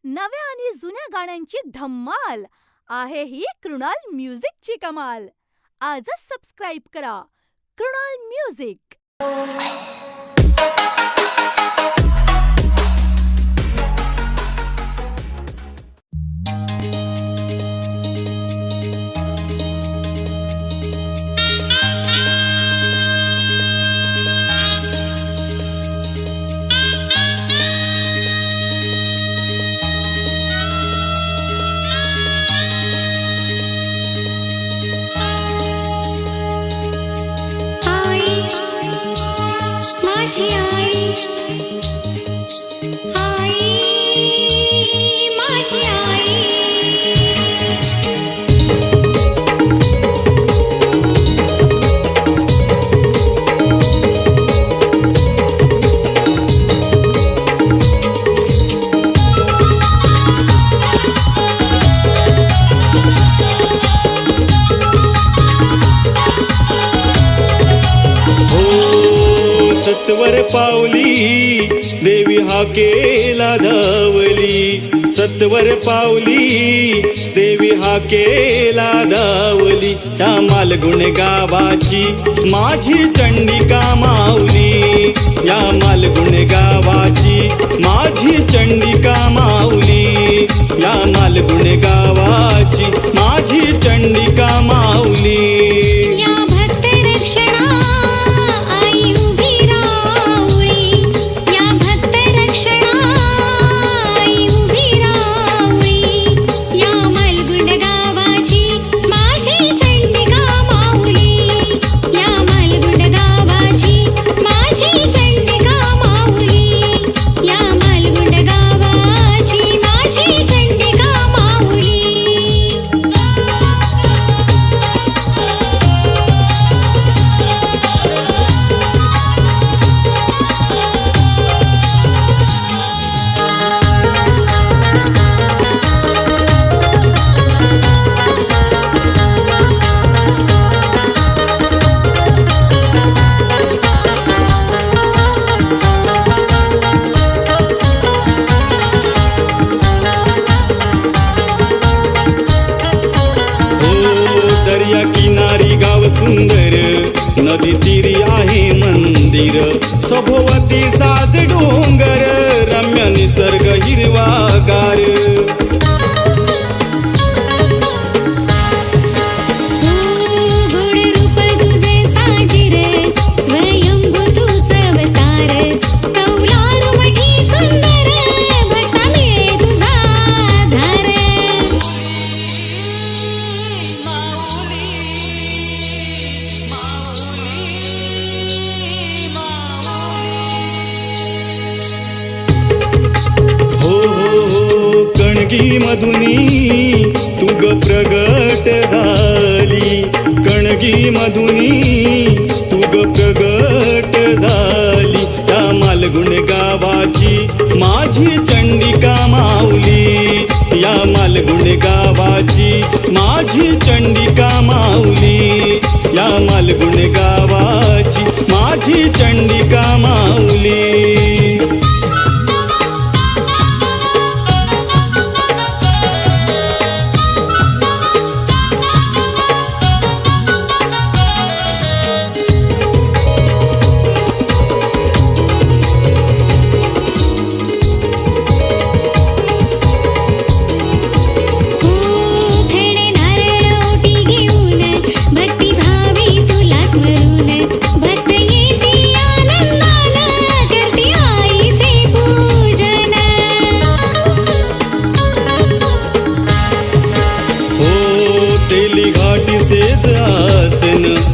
नव्या आणि जुन्या गाण्यांची धम्माल आहे ही कृणाल म्युझिकची कमाल. आजच सबस्क्राईब करा कृणाल म्युझिक. माझी आई, आई माझी आई. सत्वर पावली देवी हाकेला धावली. सत्वर पावली देवी हाकेला धावली. त्या मालगुण गावाची माझी चंडिका माऊली. या मालगुण गावाची माझी चंडिका माऊली. या मालगुण गावाची माझी चंडिका माऊली. किनारी गाव सुंदर, नदी तीरी आहे मंदिर. सभोवती साज डोंगर, रम्य निसर्ग हिरवागार. कणगी मधुनी तुग प्रगट झाली. कणगी मधुनी तुग प्रगट झाली. त्या मालगुण गावाची माझी चंडिका माऊली. या मालगुण गावाची माझी चंडिका माऊली. या मालगुण गावाची माझी चंडिका माऊली.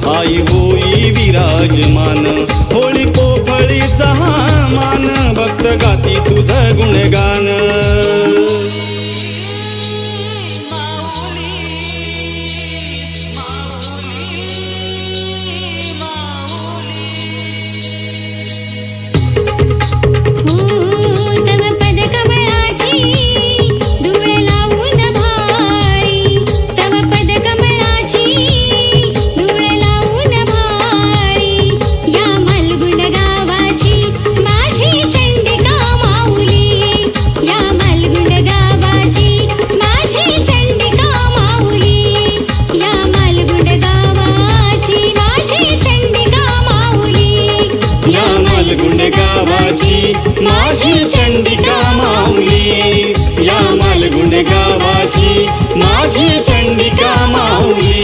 आई होई विराजमान, होळी पोफळीचा मान. भक्त गाती तुझं गुणगान. माझी चंडिका माऊली. माझी चंडिका माऊली, या मालगुण गावाची माझी चंडिका माऊली.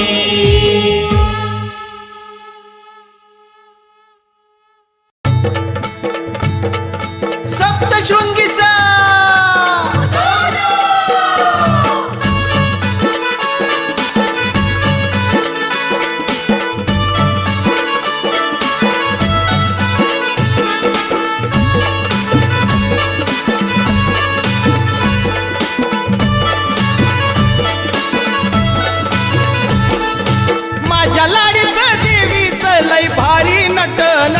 सप्तशृंगीचा माझ्या लाडीत देवीचं लय भारी नटन,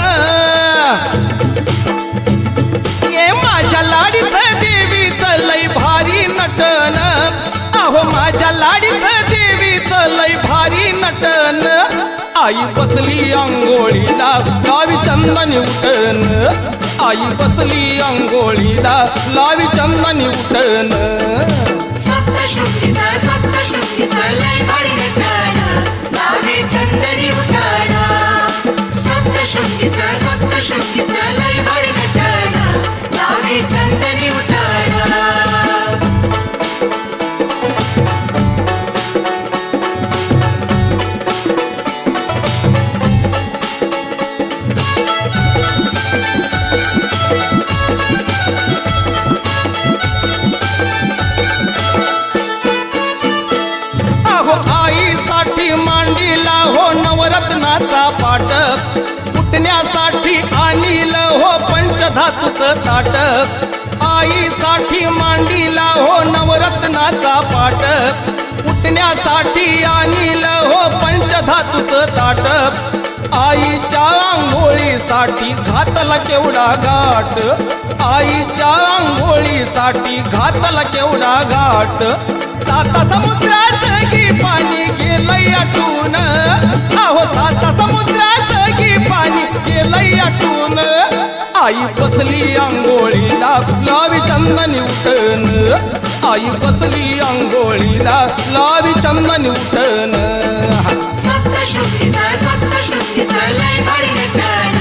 ये माझ्या लाडीत देवीचं लय भारी नटन, अहो माझ्या लाडीत देवीचं लय भारी नटन. आई बसली अंघोळीला लावी चंदनी उठन, आई बसली अंघोळीला लावी चंदनी उठन. सप्तशृंगीचा सप्तशृंगीचा लय भारी नटन, लावे चंदनी उठाण. सप्तशृंगीचा सप्तशृंगीचा लय भारी नटन, लावे चंदनी उठाण. अहो आईसाठी मांडीला हो नवरत्नाचा पाट, उठण्यासाठी आणीलं हो पंचधातूचं ताट. आईसाठी मांडीला हो नवरत्नाचा पाट, उठण्यासाठी आणीलं हो पंचधातूचं ताट. आईच्या अंघोळीसाठी घातला केवढा घाट, आईच्या अंघोळीसाठी घातला केवढा घाट. साता समुद्राचं की पाणी गेलंय आटून, अहो साता समुद्राचं की पाणी गेलंय आटून. आई बसली अंघोळीला लावी चंदनी उठन, आई बसली अंघोळीला लावी चंदनी उठन. सप्तशृंगीचा सप्तशृंगीचा लय भारी नटन,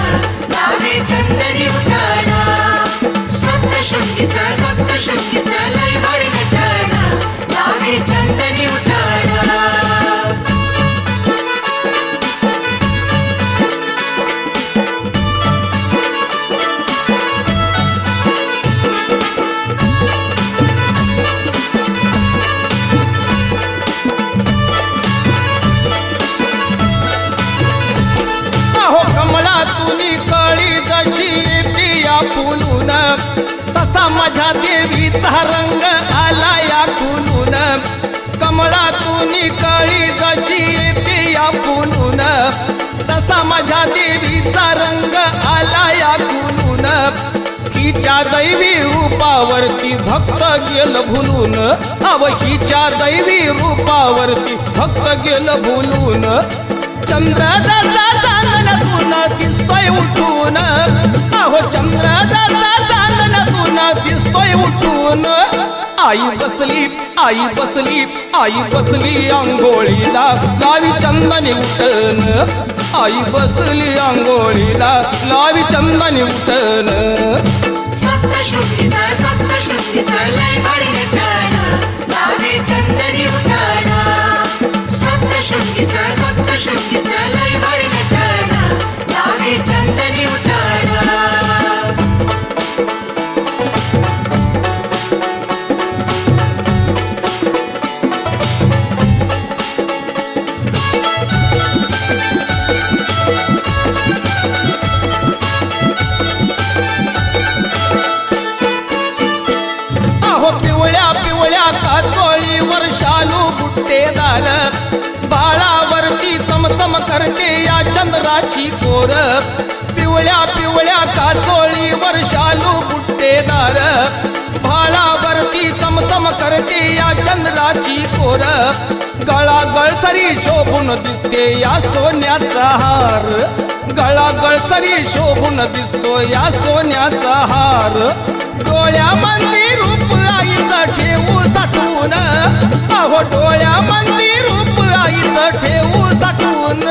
लावे चंदनी उठाण. सप्तशृंगीचा सप्तशृंगीचा लय भारी नटन, लावे चंदनी उठाण. अहो कमळातून कळी जशी येते या फुलून, तसा माझ्या देवीचा रंग आला या फुलून. कमळातून कळी जशी येते या फुलून, तसा माझ्या देवीचा रंग आला या फुलून. हिच्या दैवी रूपावरती भक्त गेल भुलून, अव हिच्या दैवी रूपावरती भक्त गेल भुलून. चंद्रदाचा चांदण्यातून दिसतोय उठून, अहो चंद्रदाचा चांदण्यातून दिसतोय उठून. आई बसली आई बसली आई बसली अंघोळीला लावी चंदनी उठन, आई बसली अंघोळीला लावी चंदनी उठन. सप्तशृंगीचा सप्तशृंगीचा लय भारी नटन, लावे चंदनी उठाण. सप्तशृंगीचा सप्तशृंगीचा लय भारी नटन, लावे चंदनी उठाण. अहो पिवळ्या पिवळ्या कातोळीवर शालू बुट्टेदार, बाळावरती चमचम करते या चंद्राची कोर. पिवळ्या पिवळ्या कातोळीवर शालू बुट्टेदार, बाळावरती चमचम करते या चंद्राची कोर. गळा गळसरी शोभून दिसते या सोन्याचा हार, गळा गळसरी शोभून दिसतो या सोन्याचा हार. डोळ्यामंदी रूप आईचं ठेवू साठवून, अहो डोळ्यामंदी रूप आईचं ठेवू साठवून.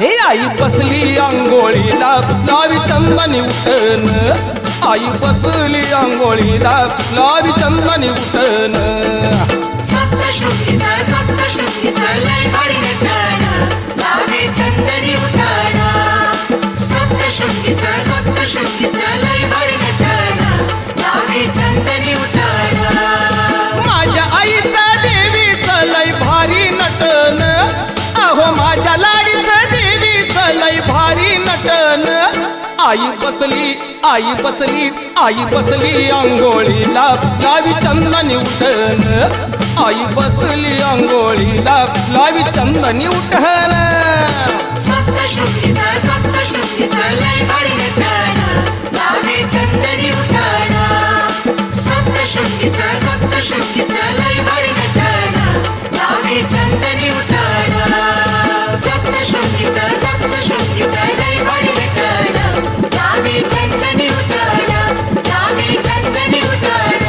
हे आई बसली अंघोळीला लावी चंद चंदनी उठन आई बसली अंघोळीला लावी चंदनी उठन सप्तशृंगीचा सप्तशृंगीचा लय भारी नटन लावे चंदनी उठाण सप्तशृंगीचा सप्तशृंगीचा लय भारी नटन लावे चंदनी उठाण माझ्या आईचा देवीचं लय भारी नटन अहो माझ्या लाडीचं देवीचं लय भारी नटन आई बसली आई बसली आई बसली अंघोळीला लावी चंदनी उठन आई बसली अंघोळीला लावी चंदनी उठन सप्तशृंगीचा सप्तशृंगीचा लय भारी नटन लावे चंदनी उठाण सप्तशृंगीचा सप्तशृंगीचा लय भारी नटन लावे चंदनी उठाण सप्तशृंगीचा सप्तशृंगीचा लय भारी नटन लावे चंदनी उठाण लावे चंदनी उठाण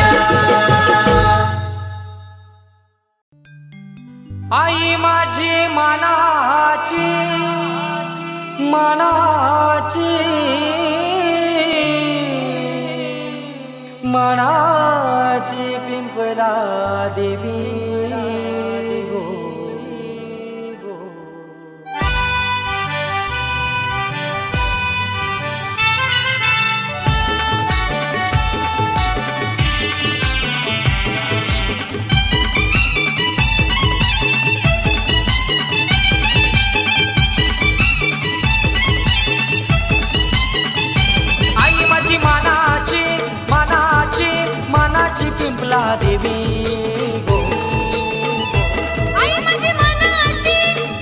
आई माझी मनाची मनाची मनाची पिंपला देवी गो गो आई माझी मनाची मनाची मनाची पिंपला देवी गो आई माझी मनाची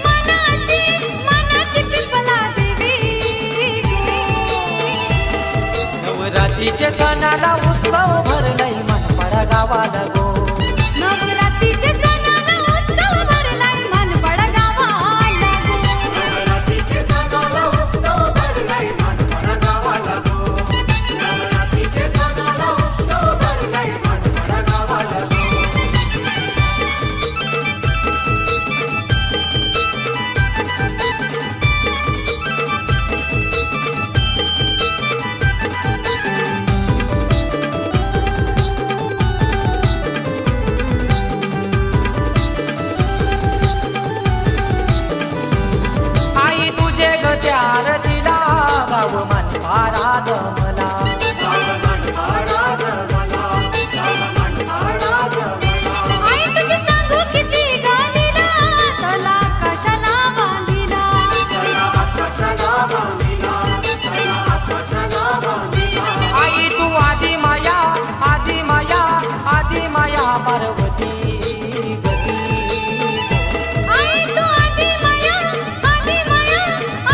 मनाची मनाची पिंपला देवी नवरात्रीच्या सणाला उत्सव भरलाय मनपाडा गावाला गो नवरात्रीचे सणाला उत्सव भरलाय मनपाडा गावाला नवरात्रीचे सणाला उत्सव भरलाय मनपाडा गावाला गो नवरात्रीचे सणाला उत्सव भरलाय मनपाडा गावाला गो आई तुझे गत्यार दिला गाव मनपाडा मला आई तुझी सांगू किती गालीला तला कशाला बांधिला आई तू आदी माया आदी माया आदी माया पार्वती गती आई तू आदी माया आदी माया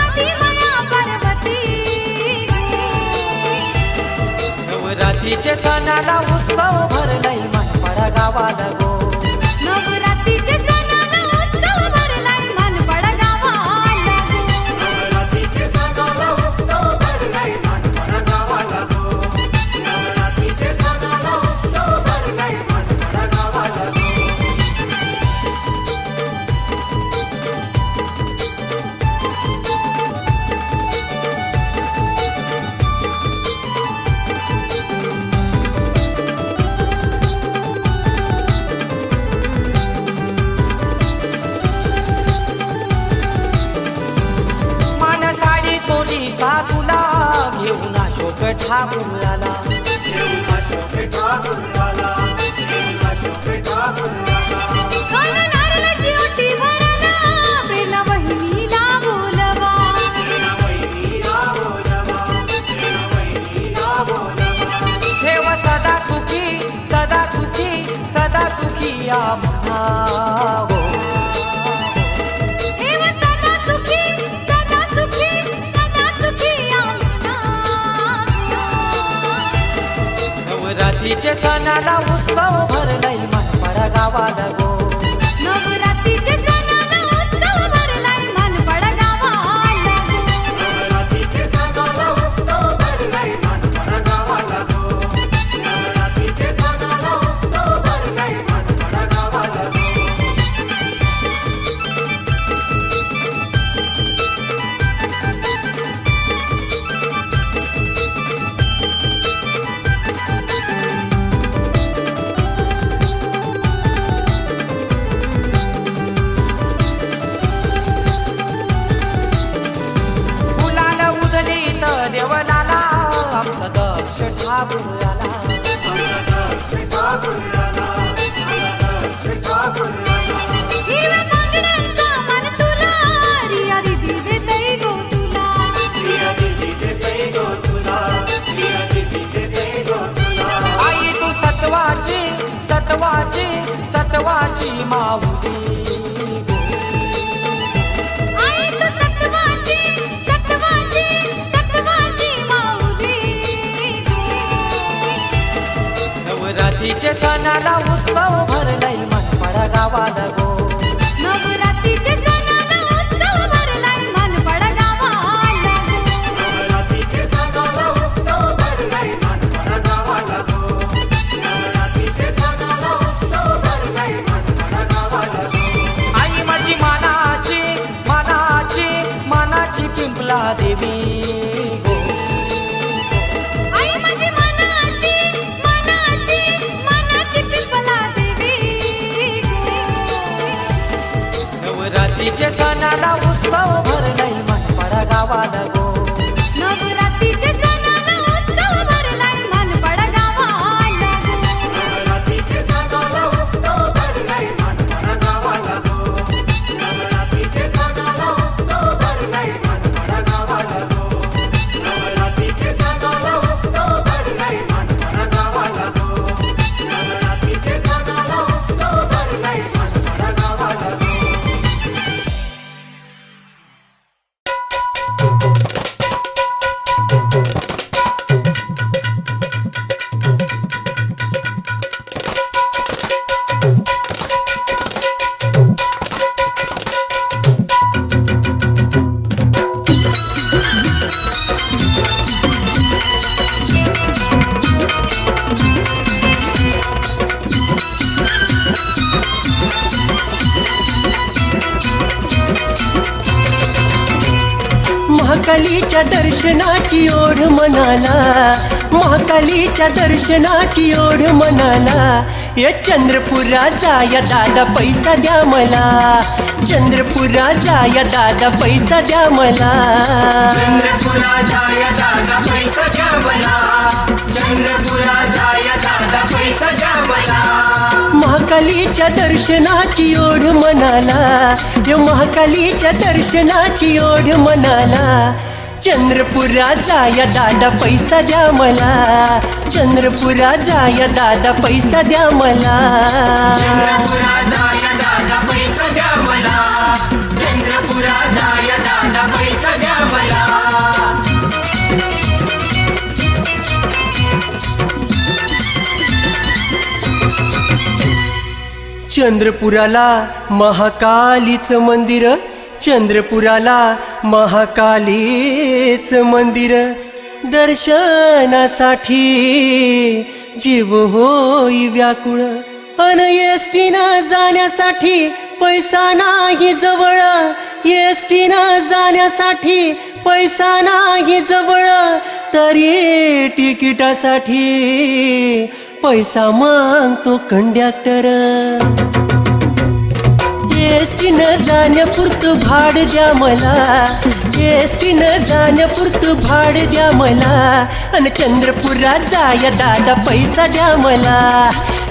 आदी माया पार्वती नवरात्रीचे सणाला उत्सव भरलाय मनपाडा गावाला गो नवरात्रीचे सणाला उत्सव भरलाय मनपाडा गावाला नवरात्रीचे सणाला उत्सव भरलाय मनपाडा गावाला गो नवरात्रीचे सणाला उत्सव भरलाय मनपाडा गावाला गो मान साडी चोरीचा तुला घेऊन अशोक ठाकूर आला कान नारळाची ओटी भरला प्रेरणा वहिनीला बोलवा ठेव सदा सुखी सदा सुखी सदा सुखी या म्हणावं. ठेव सदा सुखी सदा सुखी सदा सुखी आमना नवरात्रीचे सणाला उत्सव भरलाय मनपाडा गावाला गो नवरात्रीचे सणाला उत्सव भरलाय मनपाडा गावाला नवरात्रीचे सणाला उत्सव भरलाय मनपाडा गावाला गो नवरात्रीचे सणाला उत्सव भरलाय मनपाडा गावाला गो हिरव्या बांगड्यांचा मान तुला, रिया दीदी देतई गो तुला. आई तू सत्वाची सत्वाची सत्वाची माऊली आई तू सत्वाची सत्वाची सत्वाची माऊली गो. नवरात्रीचे सणाला उत्सव भरलाय मनपाडा गावाला गो. नवरात्रीचे सणाला उत्सव भरलाय मनपाडा गावाला गो. आई माझी मानाची मानाची मानाची पिंपला देवी गो. आई माझी मनाची मनाची मनाची पिंपला देवी गो. नवरात्रीचे सणाला उत्सव भरलाय मनपाडा गावाला गो. नवरात्रीचे सणाला उत्सव भरलाय मनपाडा गावाला गो. महाकालीच्या दर्शनाची ओढ मनाला, महाकालीच्या दर्शनाची ओढ मनाला. या चंद्रपुरात जाया दादा पैसा द्या मला, चंद्रपुरात जाया दादा पैसा द्या मला. चंद्रपुरा जाया दादा पैसा द्या मला, चंद्रपुरा जाया दादा पैसा द्या मला. महाकालीच्या दर्शनाची ओढ मनाला, या महाकालीच्या दर्शनाची ओढ मनाला. चंद्रपुरात जाया दादा पैसा द्या मला, चंद्रपुरात जाया दादा पैसा द्या मला. चंद्रपुरा जाया दादा पैसा द्या मला, चंद्रपुरा जाया दादा पैसा द्या मला. चंद्रपुराला महाकालीच मंदिर, चंद्रपुराला महाकालीच मंदिर. दर्शनासाठी जीव होई व्याकुळ, अन एसटीनं जाण्यासाठी पैसा नाही जवळ, एसटीनं जाण्यासाठी पैसा नाही जवळ. तरी तिकिटासाठी पैसा मागतो कंडक्टर. एसटीनं जाण्यापुरतं भाड द्या मला, एसटीनं जाण्यापुरतं भाड द्या मला. आणि चंद्रपुरात जाया दादा पैसा द्या मला,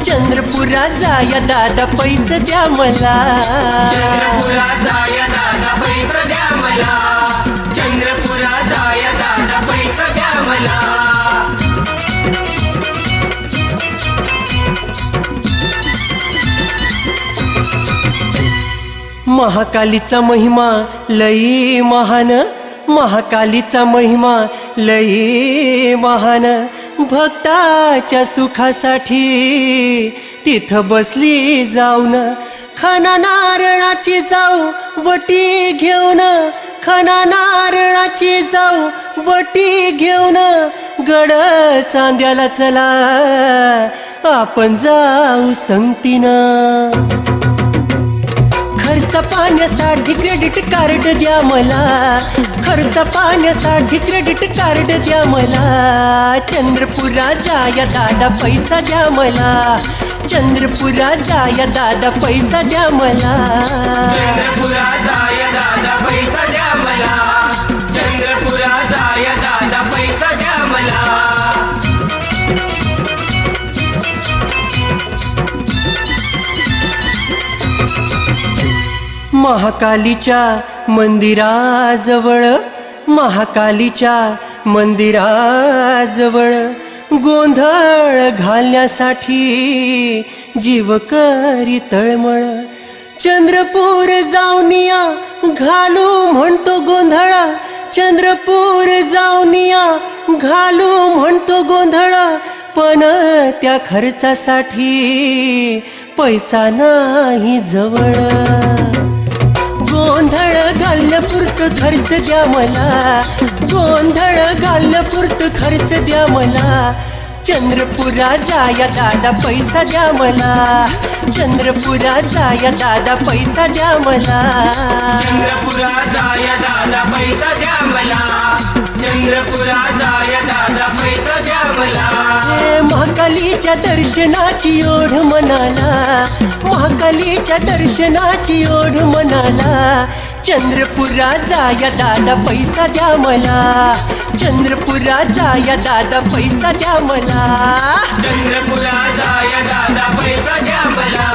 चंद्रपुरात जाया दादा पैसा द्या मला. चंद्रपुरा जाया दादा पैसा द्या मला, चंद्रपुरा जाया दादा पैसा द्या मला. महाकालीचा महिमा लई महान, महाकालीचा महिमा लई महान. भक्ताच्या सुखासाठी तिथं बसली जाऊन, खाना नारळाची जाऊ वटी घेऊन, खाना नारळाची जाऊ वटी घेऊन. गड चांद्याला चला आपण जाऊ संगतीनं. खर्च पाण्यासाठी क्रेडिट कार्ड द्या मला, खर्च पाण्यासाठी क्रेडिट कार्ड द्या मला. चंद्रपुरात जाया दादा पैसा द्या मला, चंद्रपुरात जाया दादा पैसा द्या मला. चंद्रपुरा जाया दादा पैसा द्या मला, चंद्रपुरा जाया दादा पैसा द्या मला. महाकालीच्या मंदिराजवळ, महाकालीच्या मंदिराजवळ गोंधळ घालण्यासाठी जीव करी तळमळ. चंद्रपूर जाऊनिया घालू म्हणतो गोंधळ, चंद्रपूर जाऊनिया घालू म्हणतो गोंधळ, पण त्या खर्चासाठी पैसा नाही जवळ. गोंधळ घालण्यापुरतं खर्च द्या मला, गोंधळ घालण्यापुरतं खर्च द्या मला. चंद्रपुरा जाया दादा पैसा द्या मला, चंद्रपुरा जाया दादा पैसा द्या मला. चंद्रपुरा जाय दादा पैसा द्या मला, चंद्रपुरा जाय दादा पैसा द्या मला. हे महाकालीच्या दर्शनाची ओढ मनाला, महाकालीच्या दर्शनाची ओढ मनाला. चंद्रपुरा जाया दादा पैसा द्या मला, चंद्रपुरा जाया दादा पैसा द्या मला. चंद्रपुरा जाय दादा पैसा द्या मला,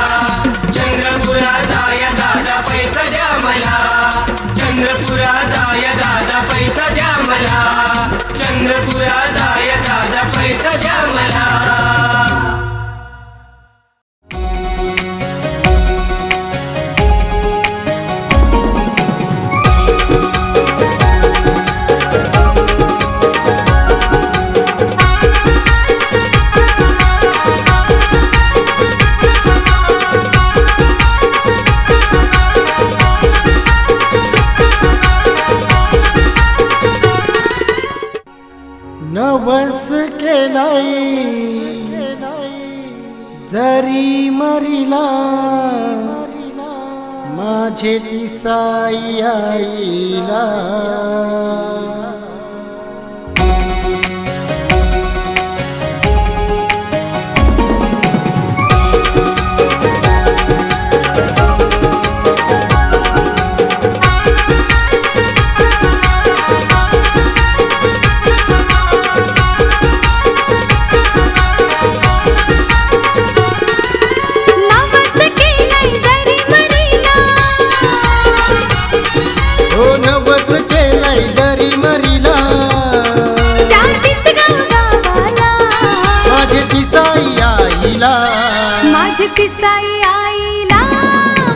चंद्रपुरा जाय दादा पैसा द्या मला, चंद्रपुरा जाय दादा पैसा द्या मला, चंद्रपुरा जाय दादा पैसा द्या मला. नवस केलाय जरी मरिला माझे ती साई आईला. माझे ती साई आईला,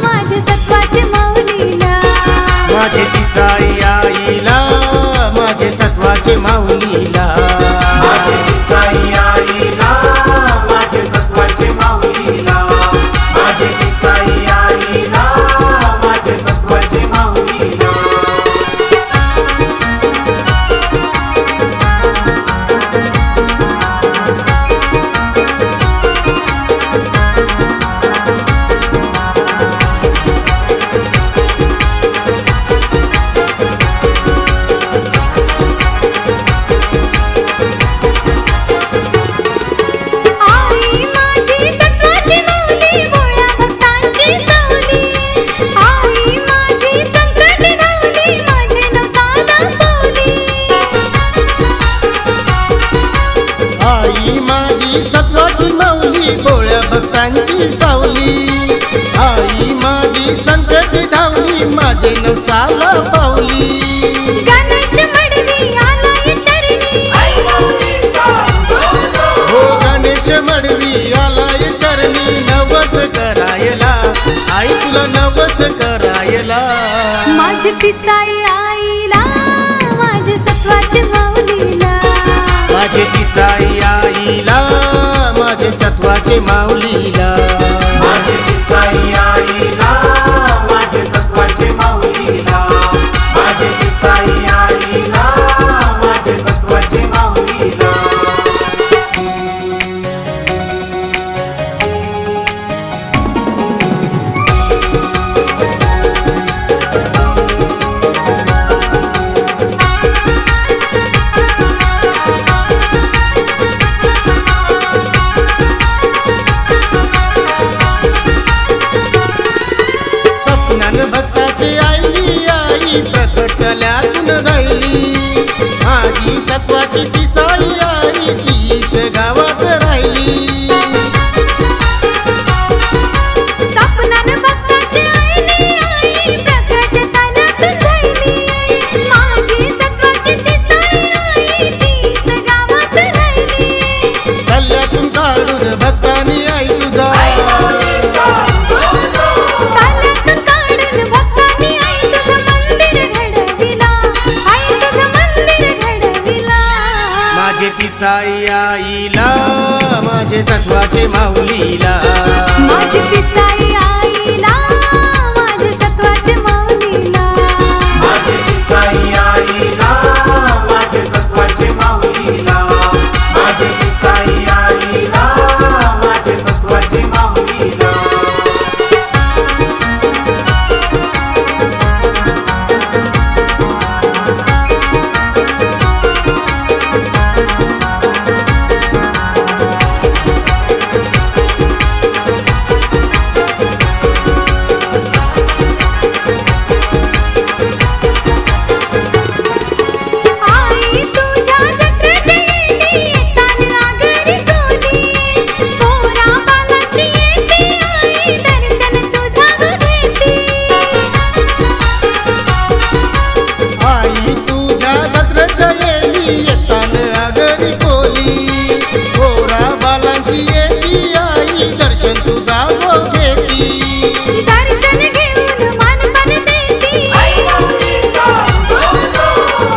माझ्या सत्वाचे माऊलीला, माझे ती साई आईला, माझे सत्वाचे माऊलीला. माझे ती साई आईला, माझे सत्वाचे माऊलीला, माझे ती साई आईला, माझे सत्वाचे माऊलीला. सत्वाची माऊली भोळ्या भक्तांची सावली, आई माझी संकटी धावली माझे नवसाला पावली. गणेश मडवी आलाय चरणी, हो गणेश मडवी आलाय चरणी, नवस करायला आई तुला नवस करायला. माझी ती साई आईला, माझ्या सत्वाचे माऊलीला, माझे ती साई आईला, माझे सत्वाचे माऊलीला. माझे ती साई आईला, माझे सत्वाचे माऊलीला, माझे ती साई आईला, माझे सत्वाचे माऊलीला. प्रकटल्यातून राहिली माझी सत्वाची ती साई आई, तीच गावात राहिली. सपनान भक्ताची आईली आई, माऊलीला. माझी तिसाई आईला माझे सत्वाचे माऊलीला. माझे तिसाई आईला माझे सत्वाचे माऊलीला. माझे तिसाई आईला माझे सत्वाचे माऊलीला. आई तुझ्या जत्रेची येली तान आगरी कोली. पोरा बालाची येती आई दर्शन तुझा घेती. आई तुझ्या जत्रेच्या येली येतान आगरी कोली. पोरा बालांची येती आई दर्शन तुझा घेती. दर्शन घेऊन मानपण देती आई माऊलीचा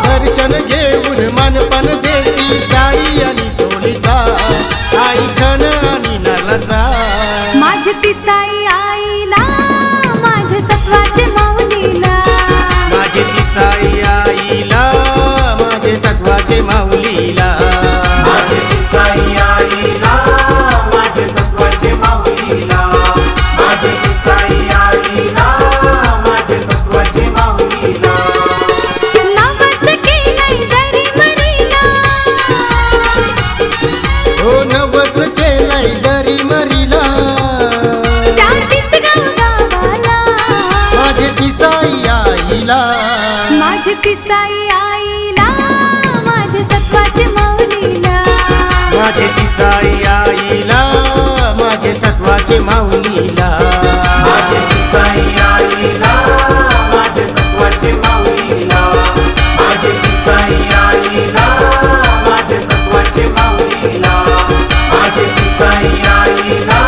दर्शन घेऊन मनपण देती. साडी आणि चोलीचा आई खण आणि नालाचा. माझी तिसाई आईला माझे सत्वाचे माऊलीला. माझे तिसाई आईला माझे सत्वाचे माऊलीला. माझे तिसाई आईला माझे सत्वाचे माऊलीला. माझे तिसाई आईला माझे सत्वाचे माऊलीला. नवस केलंय जरी मरीला. हो नवस केलाय जरी मरीला. त्या तिसगाव गावाला. माझे तिसाई आईला. माझी तिसाई आईला माझे सत्वाचे माऊलीला. माझे तिसाई आईला माझे सत्वाचे माऊलीला. माझे तिसाई आईला माझे सत्वाचे माऊलीला. माझे तिसाई आईला माझे सत्वाचे माऊलीला. माझे तिसाई आईला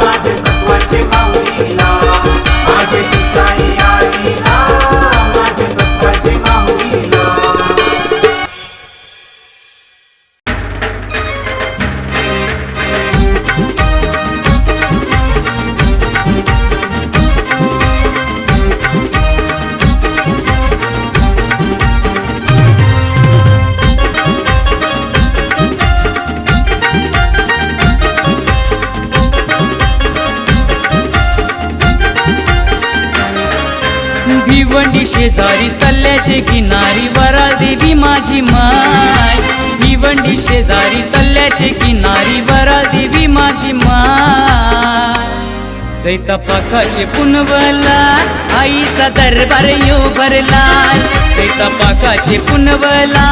माझे सत्वाचे माऊलीला. माझे तिसाई आईला माझे सत्वाचे माऊलीला. भिवंडी शेजारी तल्ल्याचे किनारी वराळ देवी माझी माय. भिवंडी शेजारी तल्ल्याचे किनारी वराळ देवी माझी माय. चैतपाकाचे पुनवला आईचा दरबार यो भरलाय. चैतपाकाचे पुनवला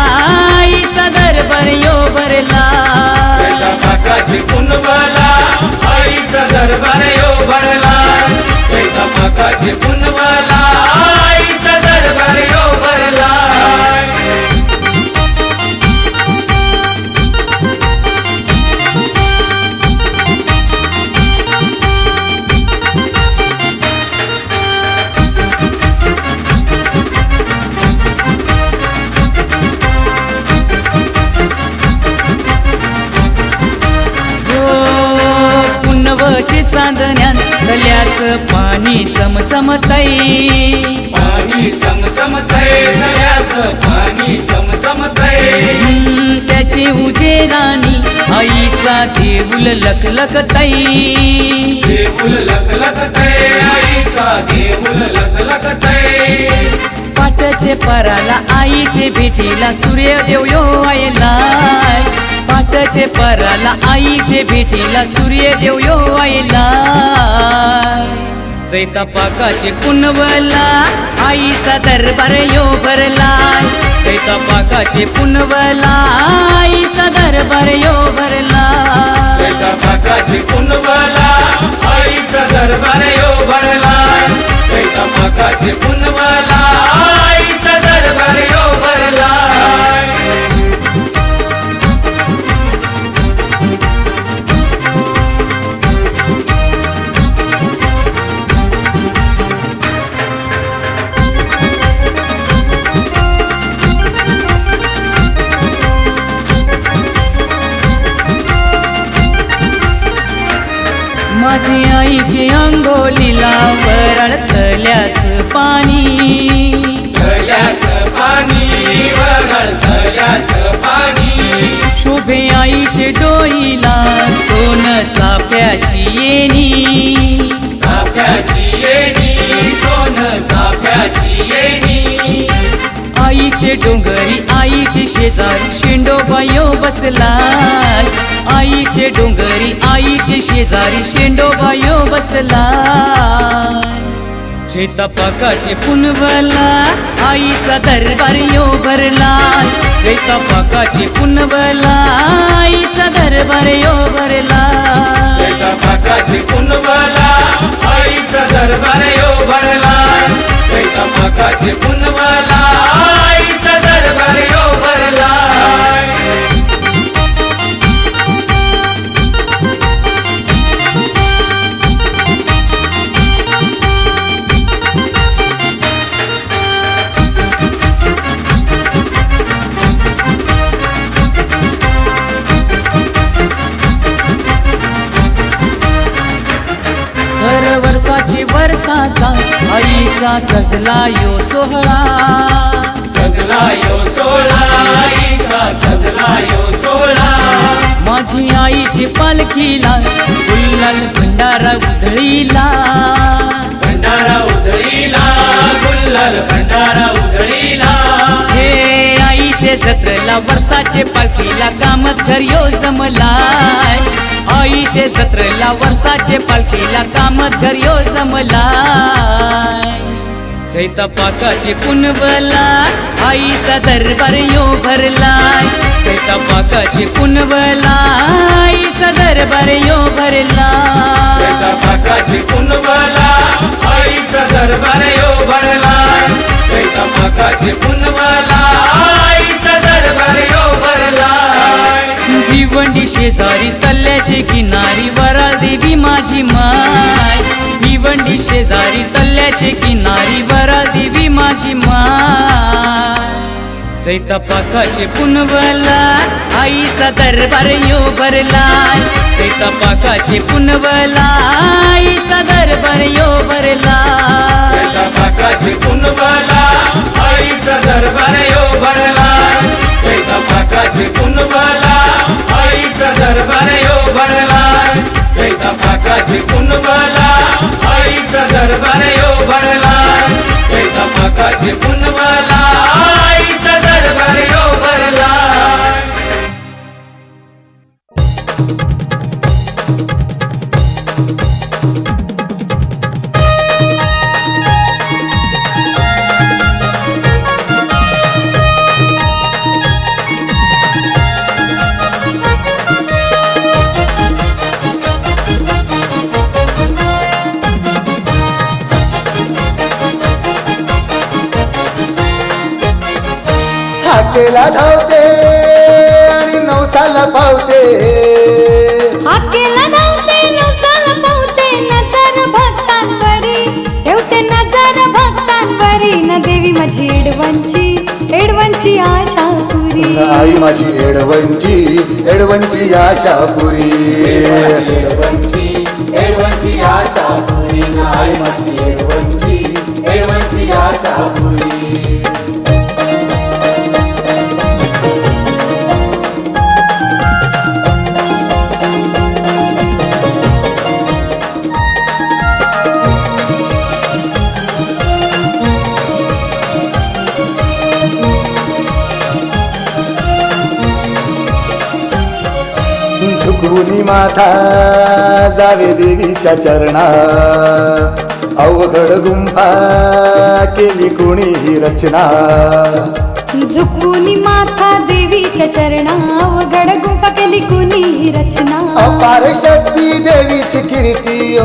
आईचा दरबार यो भरलाय. चैतपाकाची पुनवला आईचा दरबार यो भरलाय. चैतपाकाची पुनवला आईचा दरबार यो भरलाय. पुनवचे चांदण्यात तल्याचं पाणी चमचमतई. पाणी चमचमतय नळ्याचं पाणी चमचमतय. त्याची उजेडानी आईचा देऊल लखलखतई. देऊल लखलखतय आईचा देऊल लखलखतय. पाटचे पराला आईचे भेटीला सूर्यदेव यो आयलाय. पाटचे पराला आईचे भेटीला सूर्यदेव यो आयलाय. चैतपाकाचे पुनवला आईचा दरबार यो भरलाय. चैतपाकाचे पुनवला आईचा दरबार यो भरलाय. चैतपाकाची पुनवला आईचा दरबार यो भरलाय. चैतपाकाची पुनवला आईचा दरबार यो भरलाय. माझी आईची अंघोलीला वरळतल्याच पाणी, तळ्याचं पाणी वरळतल्याचं पाणी, शोभे आईचे डोईला सोन चाफ्याची येणी, चाफ्याची येणी सोन चाफ्याची येणी, आईचे डोंगरी आईचे शेजारी शेंडोबायो बसलाय, आईचे डोंगरी आईचे शेजारी शेंडोबायो बसलाय, चैतापाकाचे पुनवला आईचा दरबार यो भरलाय, चैतापाकाचे पुनवला आईचा दरबार यो भरलाय, चैतापाकाची पुनवला आईचा दरबार यो भरलाय, चैतापाकाची पुनवला आईचा दरबार यो भरलाय. हर वर्षाची वर्षाचा आईचा सजला यो सोहळा, सजला यो सोहळा आईचा सजला यो सोहळा, माझी आईची पालखीला गुल्लाल भंडारा उधळीला, भंडारा उधळीला गुल्लाल भंडारा उधळीला, हे आईचे जत्रेला वर्षाचे पालखीला कामत घर यो जमलाय, आईचे जत्रेला वर्षाचे पालखीला कामत घर यो जमलाय, चैतापाकाचे पुनवला आईचा दरबार यो भरलाय, चैतापाकाचे पुनवला आईचा दरबार यो भरलाय, चैतापाकाची पुनवला आईचा दरबार यो भरलाय, चैतापाकाची पुनवला आईचा दरबार यो भरलाय. भिवंडी शेजारी तल्ल्याची किनारी वराळ देवी माझी माय, भिवंडी शेजारी तल्ल्याची किनारी वराळ देवी माझी माय, चैतापाकाचे पुनवला आईचा दरबार यो भरलाय, चैतापाकाचे पुनवला आईचा दरबार यो भरलाय, चैतापाकाची पुनवला आईचा दरबार यो भरलाय, चैतापाकाची पुनवला आईचा दरबार यो भरलाय, चैतापाकाची पुनवला आईचा दरबार यो भरलाय, चैतापाकाची पुनवला आईचा दरबार यो भरलाय. हाकेला धावते आणि नवसाला पावते, हाकेला धावते नवसाला पावते, नजर भक्तांवरी ठेवते नजर भक्तांवरी, न देवी माझी एडवंची आशा पुरी, आई माझी एडवंची आशा पुरी, एडवंची आशा पुरी, आई माझी एडवंची आशा पुरी. झुकवून माथा जावे देवीच्या चरणा, अवघड गुंफा केली कोणी ही रचना, झुकवून माथा देवीच्या चरणा, अवघड गुंफा केली कुणी ही रचना, अपार शक्ती देवीची कीर्ती ओ,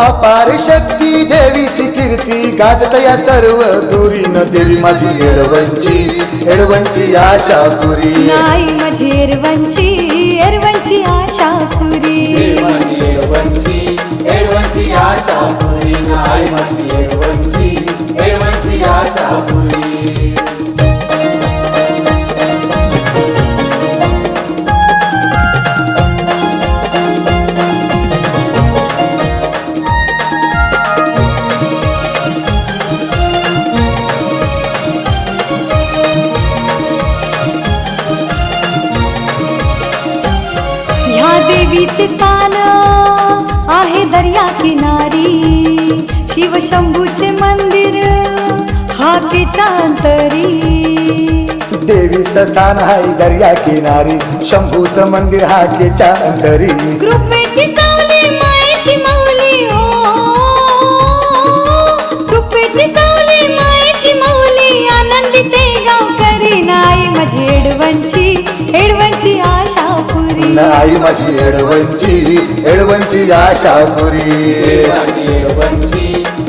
अपार शक्ती देवीची कीर्ती, गाजत या सर्व दुरी, न देवी माझी एडवंची आशा पुरी, आई माझी एरवंची आशा पुरी, एडवंची आशा पुरी, आई माझी एडवंची आशा पुरी. देवीचे स्थान आहे दर्या किनारी, शिव शंभूचे मंदिर हाकेच्या अंतरी. देवीचं स्थान आहे दर्या किनारी, शंभूचं मंदिर हाकेच्या अंतरी. कृपेची सावली मायेची माऊली हो, कृपेची सावली मायेची माऊली, आनंदी ते गावकरी. नाही माझी एडवंची आशा पुरी. आई माझी एडवंची आशा पुरी.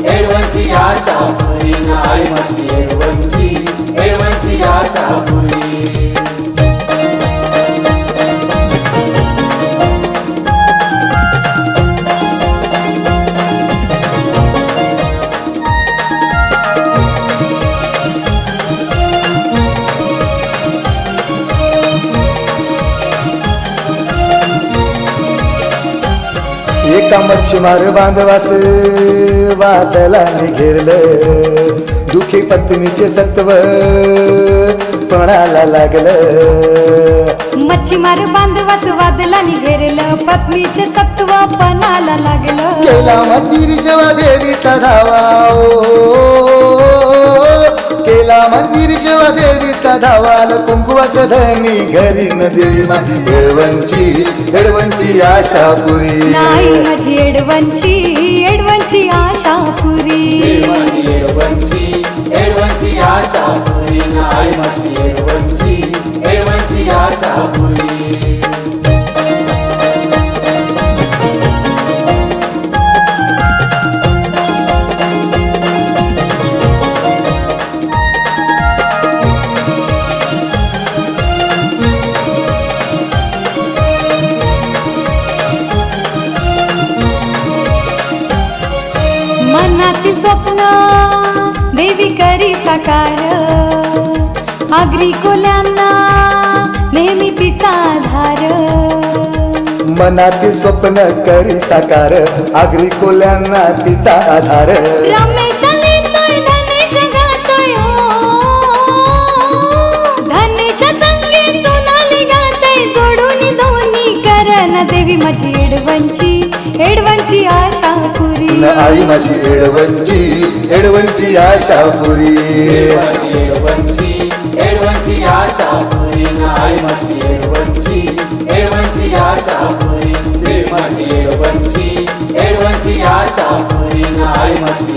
एडवंची आशा पुरी. आई माझी एडवंची आशा पुरी. एका मच्छीमार बांधवास वादळाने घेरलं, दुखी पत्नीचे सत्व पणाला लागलं. मच्छीमार बांधवाच वादलाने घेरलं, पत्नीचे सत्व पणाला लागलं. केला मंदिर जेव्हा देवीचा धावा, केला मंदिर जेव्हा देवीचा धावाल, कुंकुवाचं धनी घरी न देवी माझी एडवंची आशा पुरी. नाही माझी एडवंची आशा पुरी. एडवंची आशा पुरी. आई माझी एडवंची आशा पुरी. मनातील स्वप्न देवी करी साकार, आगरी कोल्यांना नेहमी तिचा आधार. मनातील स्वप्न करी साकार, आगरी कोल्यांना तिचा आधार. रमेश लिहितोय धनेश गातोय हो, धनेश संगे सोनाली गातोय, जोडून दोन्ही करण देवी माझी एडवंची आशा पुरी. आई माझी एडवंची आशा पुरी. एडवंची आशा पुरी. आई माझी एडवंची आशा पुरी. माझी एडवंची आशा पुरी. आई माझी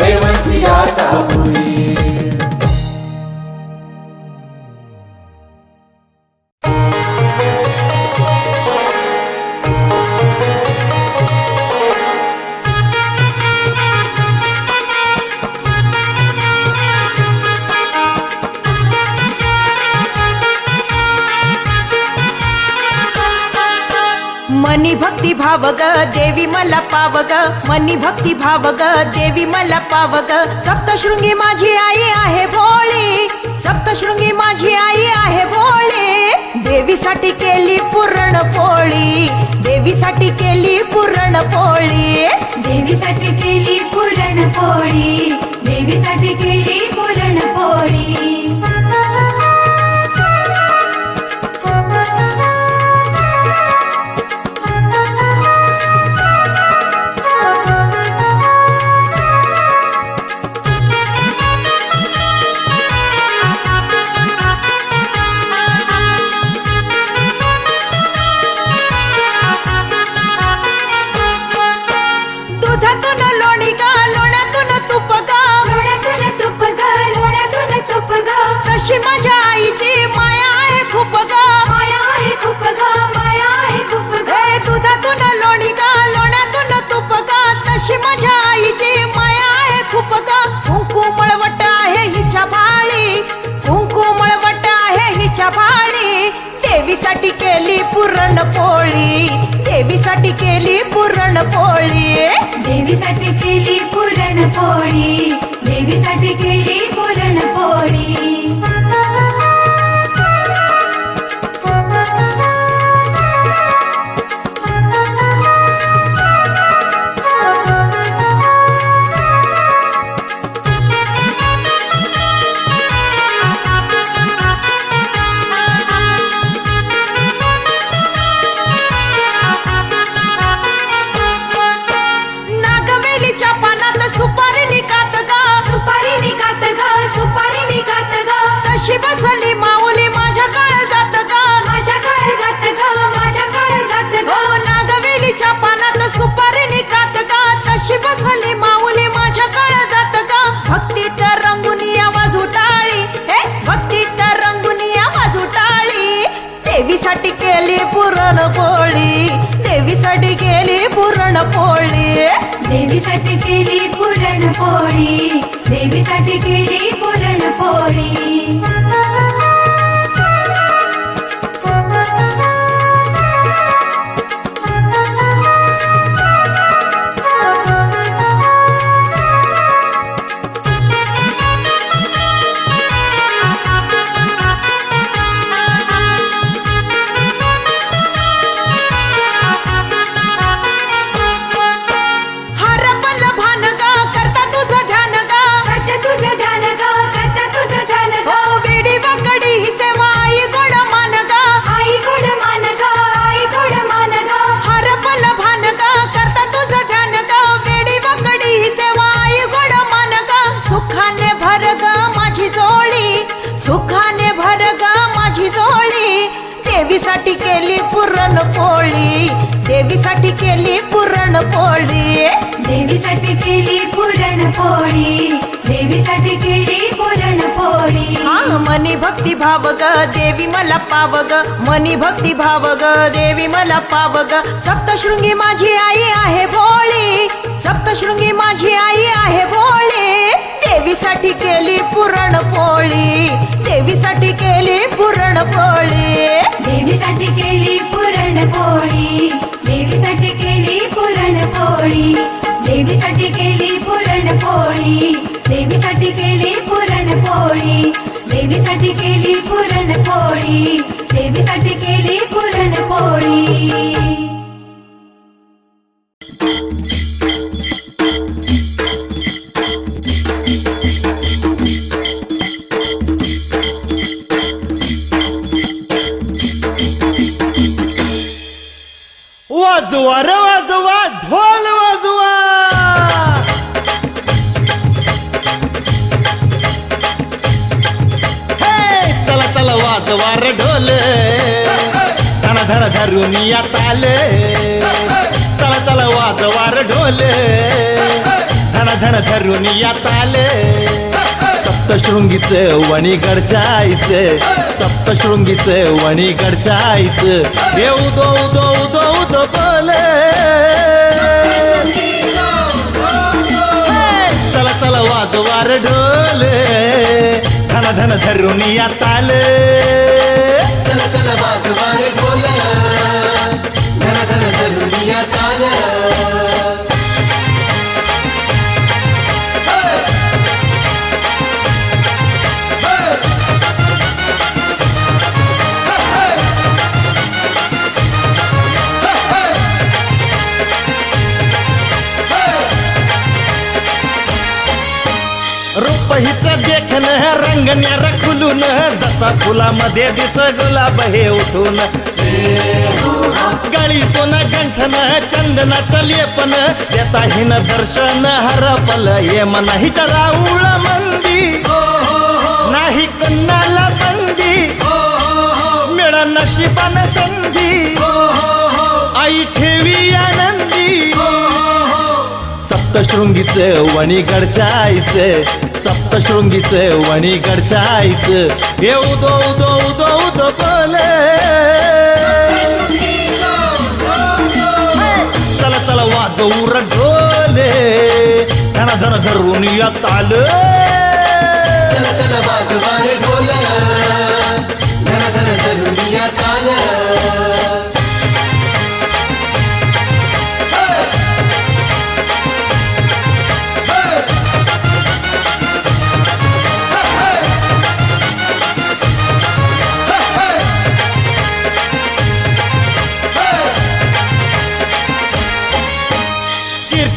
एडवंची आशा पुरी. मनी भक्ती भाव ग देवी मला पाव ग, मनी भक्ती भाव ग देवी मला पाव ग. सप्तशृंगी माझी आई आहे भोळी, सप्तशृंगी माझी आई आहे भोळी. देवीसाठी केली पुरणपोळी, देवीसाठी केली पुरणपोळी. देवीसाठी केली पुरणपोळी, देवीसाठी केली पुरणपोळी. दुधातून लोणी ग, लोण्यातून तुप ग, लोण्यातून तुप ग, लोण्यातून तुप ग. तशी माझ्या आईची माया आहे खूप ग, माया आहे खूप ग, माया आहे खूप ग. हे दुधातून लोणी ग, लोण्यातून तुप ग, तशी माझ्या आईची माया आहे खूप ग. कुंकू मळवट आहे हिच्या भाळी, कुंकू मळवट आहे हिच्या भाळी. देवीसाठी केली पुरणपोळी, देवीसाठी केली पुरणपोळी. देवीसाठी केली पुरणपोळी, देवीसाठी केली पुरणपोळी. देवीसाठी केली पुरणपोळी, देवीसाठी केली पुरणपोळी. हरपल भान ग करता तुझं ध्यान ग, करता तुझं ध्यान ग, करता तुझं ध्यान ग. ओ वेडी वाकडी ही सेवा आई गोड मान ग, आई गोड मान ग, आई गोड मान ग. हरपल भान ग करता तुझं ध्यान ग, वेडी वाकडी ही सेवा आई गोड मान ग. सुखाने भर ग माझी जोळी, सुखाने भर ग माझी जोळी. देवीसाठी केली पुरणपोळी, देवीसाठी केली पुरणपोळी. देवीसाठी केली पुरणपोळी, देवीसाठी केली पुरणपोळी. हा मनी भक्ती भाव ग देवी मला पाव ग, मनी भक्ती भाव ग देवी मला पाव ग. सप्तशृंगी माझी आई आहे भोळी, सप्तशृंगी माझी आई आहे भोळी. देवीसाठी केली पुरणपोळी, देवीसाठी केली पुरणपोळी. देवीसाठी केली पुरणपोळी, देवीसाठी केली पुरणपोळी. देवीसाठी केली पुरणपोळी, देवीसाठी केली पुरणपोळी. देवीसाठी केली पुरणपोळी, देवीसाठी केली पुरणपोळी. वाजवा रे वाजवा, ढोल वाजवा. हे चला चला वाजवा रे ढोल, धन धन धरून या ताल. चला चला वाजवा रे ढोल, धन धन धरून या ताल. सप्तशृंगीचं वणी गडचायचं, सप्तशृंगीचं वणी गडचायचं. ये उदो उदो उदो उदो बोले, चला चला वाजवा रे ढोल, धन धन धरून या ताल. चला चला वाजवा रे ढोल, धन धन धरून या ताल. रुपहीचं देखण रंगण्यार खुलून, जसा फुलामध्ये दिस गुलाब हे उठून. गळी सोनं गंठन चंदनाचं लेपन, देता हिन दर्शन हरपल ये मन. हिच्या राऊळ मंदी नाही कन्नाला बंदी, मिळ नशिबान संधी आई ठेवी आनंदी. सप्तशृंगीचं वणी गडचायचं, सप्तशृंगीचं वणी गडचायचं. ये उदो उदो उदो उदो बोले, चला चला वाजवू रे ढोले, धन धन धरून या ताल. चला चला वाजवा रे ढोल, धन धन धरून या ताल.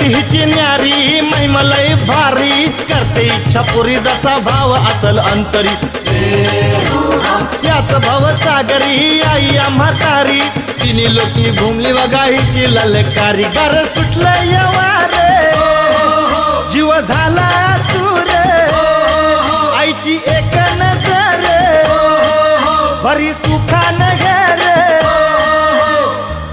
हिची न्यारी मैमलय भारी, करते इच्छा पुरी जसा भाव असल अंतरी. याच भाव सागरी आई म्हातारी, तिन्ही लोकी घुमली बघा हिची ललकारी. घर सुटलं यवार, जीव झाला तूर, आईची एक नजर भरी सुखान घर.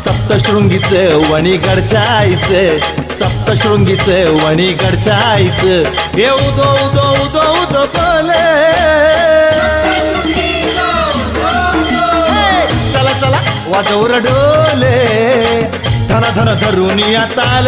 सप्तशृंगीचं वणी गडचायचं, सप्तशृंगीचं वणी गडचायचं. ये उदो उदो उदो उदो बोले, चला चला वाजव रे ढोले, धन धन धरून या ताल.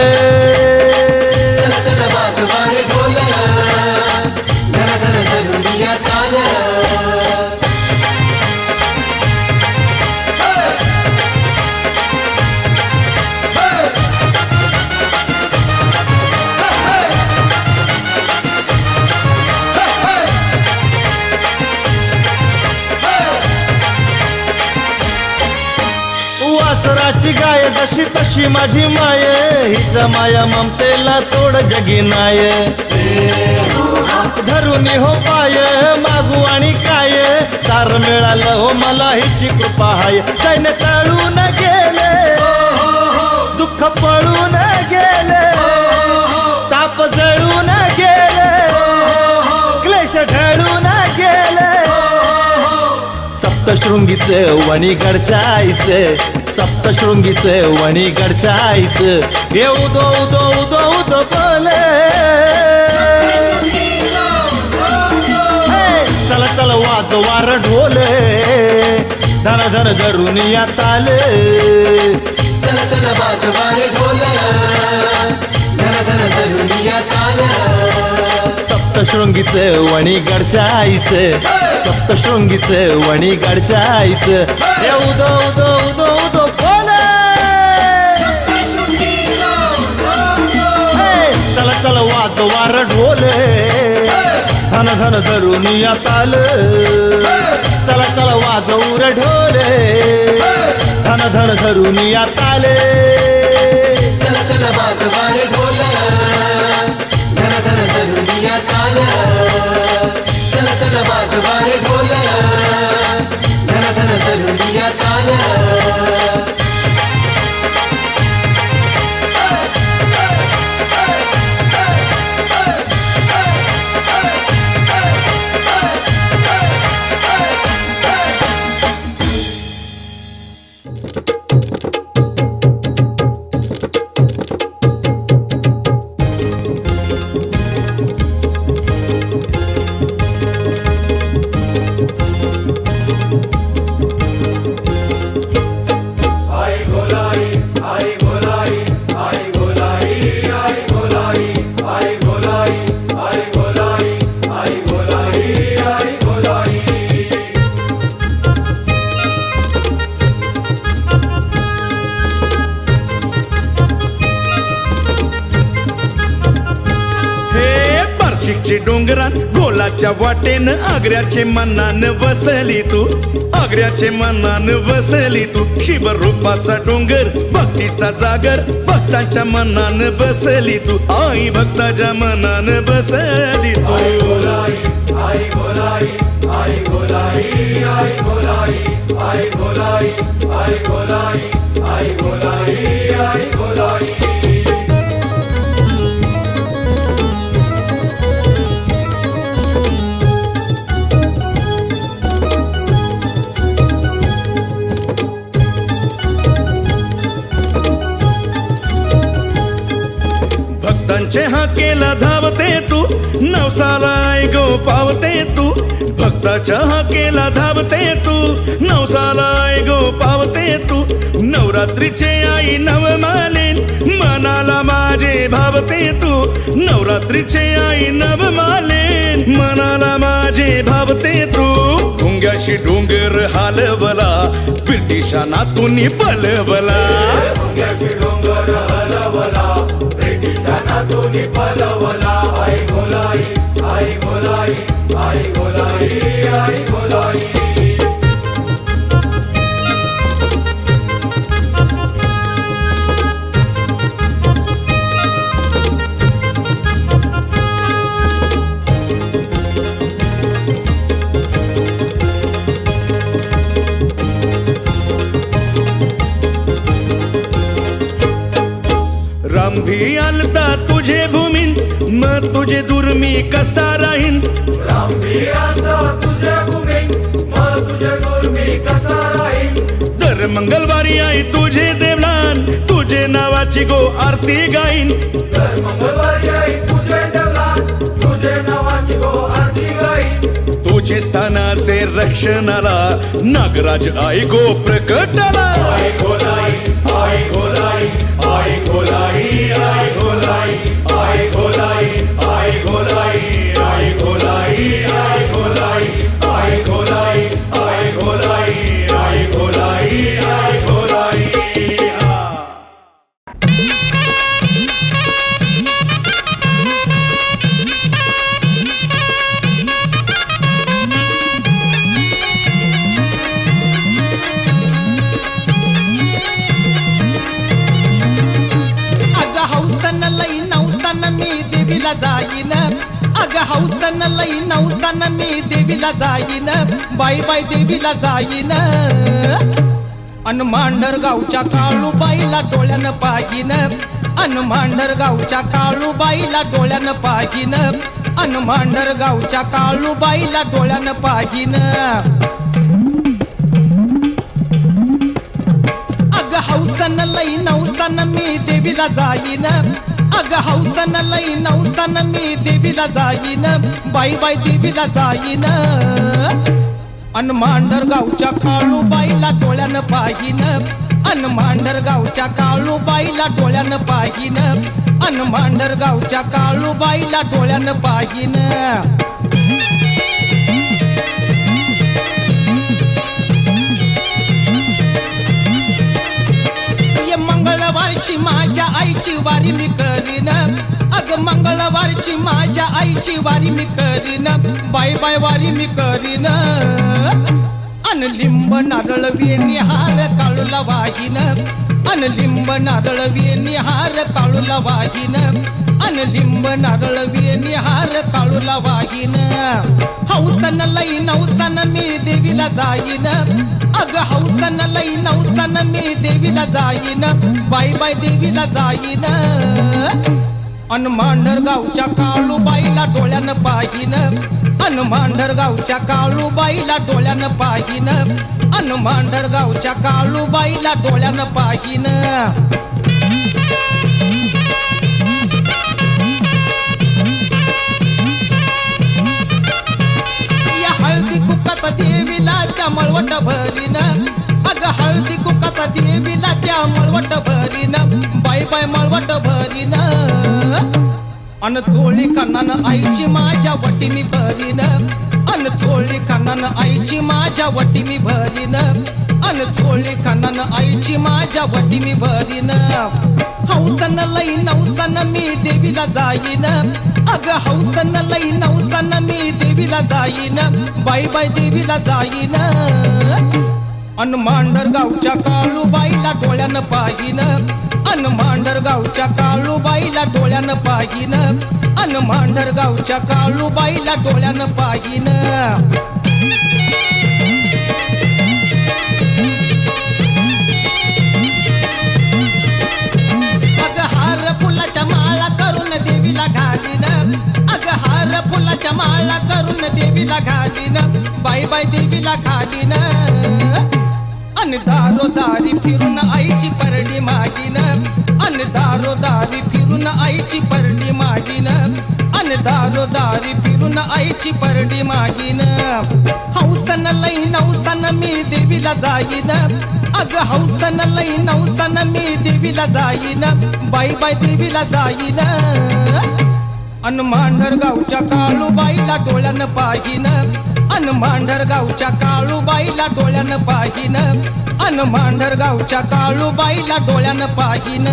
वासराची गाय जशी तशी माझी माय हिच्या माया ममतेला तोड जगी नाय धरून हो पाय मागू आणि काय सार मिळालं हो मला हिची कृपा हाय दैन्य तळून गेले दुःख पळून गेले ताप जळून गेले क्लेश ढळून गेले सप्तशृंगीचे वणी गडचायचे सप्तशृंगीचे वणी गडचायचे हे उदो उदो उदो उदो बोले चला चला वाज वार ढोले धन धन धरून या ताले चला चला बाजवार ढोल धन धन धरून या ताल सप्तशृंगीचे वणी गडचायचे सप्तशृंगीचे वणी गडचायचे हे उदो उदो उदो उदो बोले चला चला वाज वार ढोले धन धन धरून या ताल चला चला वाजवूर ढोले धन धन धरून या ताले चला चला बाजवार ढोल धन धन धरून या ताल चला चला बाजवार ढोल धन धन धरून या ताल डोंगरात गोलाच्या वाटेनं आग्र्याचे मनान वसली तू आग्र्याचे मनान वसली तू शिवरूपाचा डोंगर भक्तीचा जागर भक्ताच्या मनान बसली तू आई भक्ताच्या मनान बसली तू आई गोलाई आई गोलाई आई गोलाई आई गोलाई आई गोलाई आई गोलाई आई गोलाई आई गोलाई भक्तांचे हाकेला धावते तू नवसाला आई गो पावते तू भक्ताच्या हाकेला धावते तू नवसाला आई गो पावते तू नवरात्रीचे आई नवमालेन मनाला माझे भावते तू नवरात्रीचे आई नवमालेन मनाला माझे भावते तू भुंग्याशी डोंगर हालवला ब्रिटिशांना तुम्ही पलवला भुंग्याशी डोंगर हलवला तुनी पलवला आई गोलाई आई गोलाई आई गोलाई आई गोलाई रामभी आलता तुझे भूमीन मग तुझे दुर्मी कसा राहीन रामभी आलता तुझे भूमीन मग तुझे दुर्मी कसा राहीन दर मंगळवारी आई तुझे देवलान तुझे नावाची गो आरती गाईन दर मंगळवारी आई तुझे देवलान तुझे नावाची गो आरती गाईन तुझे स्थानाचे रक्षणाला नागराज आई गो प्रकटाला आई गोलाई आई गोलाई आई गोलाई आई गोलाई आई गोलाई आई गोलाई आई गोलाई आई गोलाई आई गोलाई आई गोलाई आई गोलाई आई गोलाई देवीला जाईन अग हौसन लई नवसन मी देवीला जाईन बाई बाई देवीला जाईन अन मांढरगावच्या काळूबाईला डोळ्यानं पाहिन अन मांढरगावच्या काळूबाईला डोळ्यानं पाहिन अन मांढरगावच्या काळूबाईला डोळ्यानं पाहिन अग हौसन लई नवसन मी देवीला जाईन अग हौसन लई नवसन मी देवीला जाईन बाई बाई देवीला जाईन अन मांढरगावच्या काळूबाईला डोळ्यानं पाहिन अन मांढरगावच्या काळूबाईला डोळ्यानं पाहिन अन मांढरगावच्या काळूबाईला डोळ्यानं पाहिन ये मंगळवारची माझ्या आईची वारी मी करीन अग मंगळवारची माझ्या आईची वारी मी करीन बाय बाय वारी मी करीन अन लिंब नारळ वेणी हार काळूला वाहीन अन लिंब नारळ वेणी हार काळूला वाहीन अन लिंब नारळ वेणी हार काळूला वाहीन हौसन लई नवसन मी देवीला जाईन अग हौसन लई नवसन मी देवीला जाईन बाई बाई देवीला जाईन अन मांढरगावच्या काळूबाईला डोळ्यानं पाहिन अन मांढरगावच्या काळूबाईला डोळ्यानं पाहिन अन मांढरगावच्या काळूबाईला डोळ्यानं पाहिन या हळदी कुकाचा देवीला त्या मळवट भरीन अग हळदी कुकाचा देवीला त्या मळवट भरीन बाय बाय मळवट भरीन अन थोडी कन्नानं आईची माझ्या वटी मी भरीन अन थोडी कन्नानं आईची माझ्या वटी मी भरीन अन थोडी कन्नानं आईची माझ्या वटी मी भरीन हौसन लई नवसन मी देवीला जाईन अग हौसन लई नवसन मी देवीला जाईन बाई बाई देवीला जाईन अन मांढरगावच्या काळूबाईला डोळ्यानं पाहिन अन मांढरगावच्या काळूबाईला डोळ्यानं पाहिन अन मांढरगावच्या काळूबाईला डोळ्यानं पाहिन अग हार फुलाच्या माळा करून देवीला घालीन अग हार फुलाच्या माळा करून देवीला घालीन बाई बाई देवीला घालीन अन दारोदारी फिरून आईची परडी मागीन अन दारोदारी फिरून आईची परडी मागीन अन दारोदारी फिरून आईची परडी मागीन हौसन लई नवसन मी देवीला जाईन अग हौसन लई नवसन मी देवीला जाईन बाई बाई देवीला जाईन अन मांढरगावच्या काळूबाईला डोळ्यानं पाहिन अन मांढरगावच्या काळूबाईला डोळ्यानं पाहिन अन मांढरगावच्या काळूबाईला डोळ्यानं पाहिन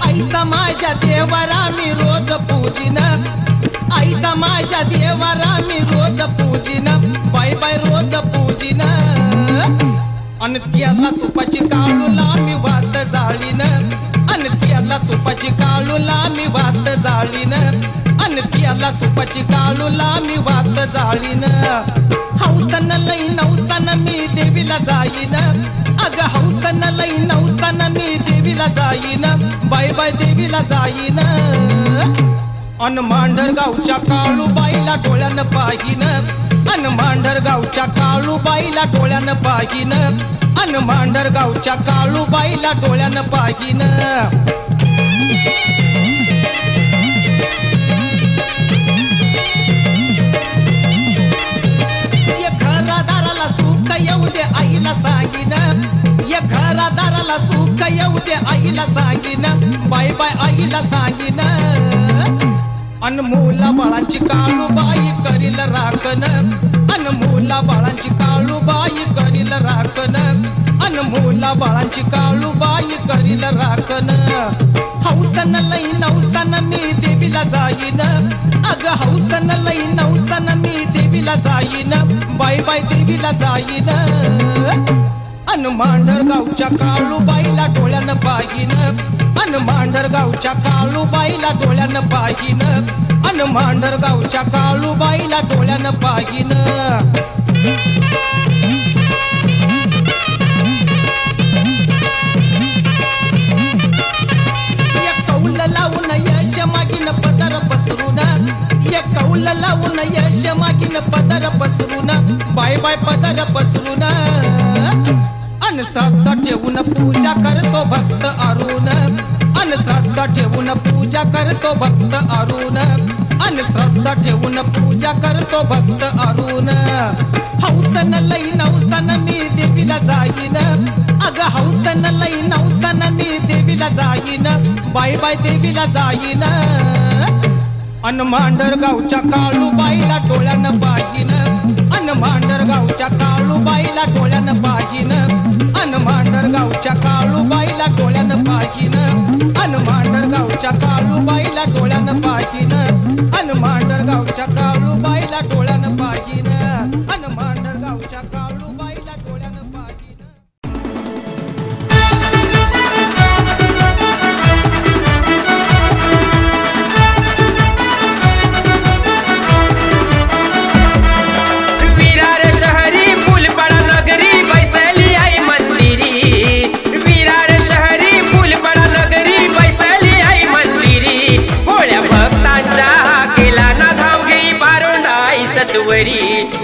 आईचा माझ्या देवारा मी रोज पूजिन आईचा माझ्या देवारा मी रोज पूजिन बाय बाय रोज पूजिन अन त्याला तुपाची काळूला मी वात जाळीन अन त्याला तुपाची काळूला मी वात जाळीन अन त्याला तुपाची काळूला मी वात जाळीन हौसन लई नवसन मी देवीला जाईन अग हौसन लई नवसन मी देवीला जाईन बाय बाय देवीला जाईन अन मांढरगावच्या काळूबाईला डोळ्यानं पाहिन अन मांढरगावच्या काळूबाईला डोळ्यानं पाहिन अन मांढरगावच्या काळूबाईला डोळ्यानं पाहिन ये घरादाराला सुख येऊ दे आईला सांगीन ये घरादाराला सुख येऊ दे आईला सांगीन बाय बाय आईला सांगीन अन मुला बाळांची काळूबाई करील राखण अन मुला बाळांची काळूबाई करील राखण अन मुला बाळांची काळूबाई करील राखण हौसन लई नवसन मी देवीला जाईन अग हौसन लई नवसन मी देवीला जाईन बाय बाय देवीला जाईन अन मांढरगावच्या काळूबाईला डोळ्यानं पाहिन, अन मांढरगावच्या काळूबाईला डोळ्यानं पाहिन, अन मांढरगावच्या काळूबाईला डोळ्यानं पाहिन. कौल लावून यश मागीन पदर पसरून, कौल लावून यश मागीन पदर पसरून, बाय बाय पदर पसरून. अन श्रद्धा ठेवून पूजा करतो भक्त अरुण, अन श्रद्धा ठेवून पूजा करतो भक्त अरुण, अन श्रद्धा ठेवून पूजा करतो भक्त अरुण. हौसन लई नवसन मी देवीला जाईन, अग हौसन लई नवसन मी देवीला जाईन, बाय बाय देवीला जाईन. अन मांढरगावच्या काळूबाईला डोळ्यानं पाहिन, अन मांढरगावच्या काळूबाईला डोळ्यानं पाहिन, अन मांढरगावच्या काळूबाईला डोळ्यानं पाहिन, अन मांढरगावच्या काळूबाईला डोळ्यानं पाहिन, अन मांढरगावच्या काळूबाईला डोळ्यानं पाहिन, अन मांढरगावच्या काळूबाईला डोळ्यानं पाहिन.